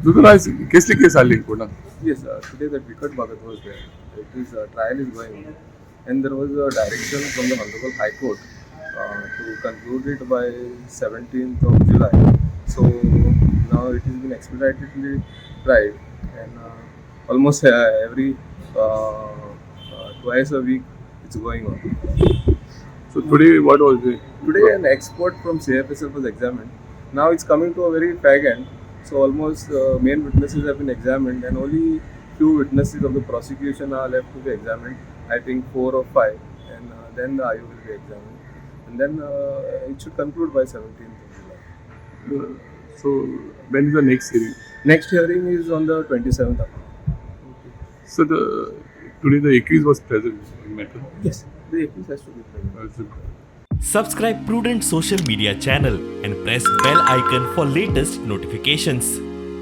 तुझं आज कसली केस आली कोणाक? Yes, today that Vikat Bhagat was there. His trial is going on, and there was a direction from the Honorable High Court to conclude it by 17th of July. So now it has been expeditedly tried, and almost every twice a week it's going on. So today what was it? Today an expert from CFSL was examined. Now it's coming to a very fag end. So almost main witnesses have been examined, and only few witnesses of the prosecution are left to be examined. I think 4 or 5, and then the IU will be examined, and then it should conclude by 17th of July. So when is the next hearing? Next hearing is on the 27th of July. So today the accused was present in matter. Yes, the accused has to be present. Subscribe Prudent social media channel and press bell icon for latest notifications.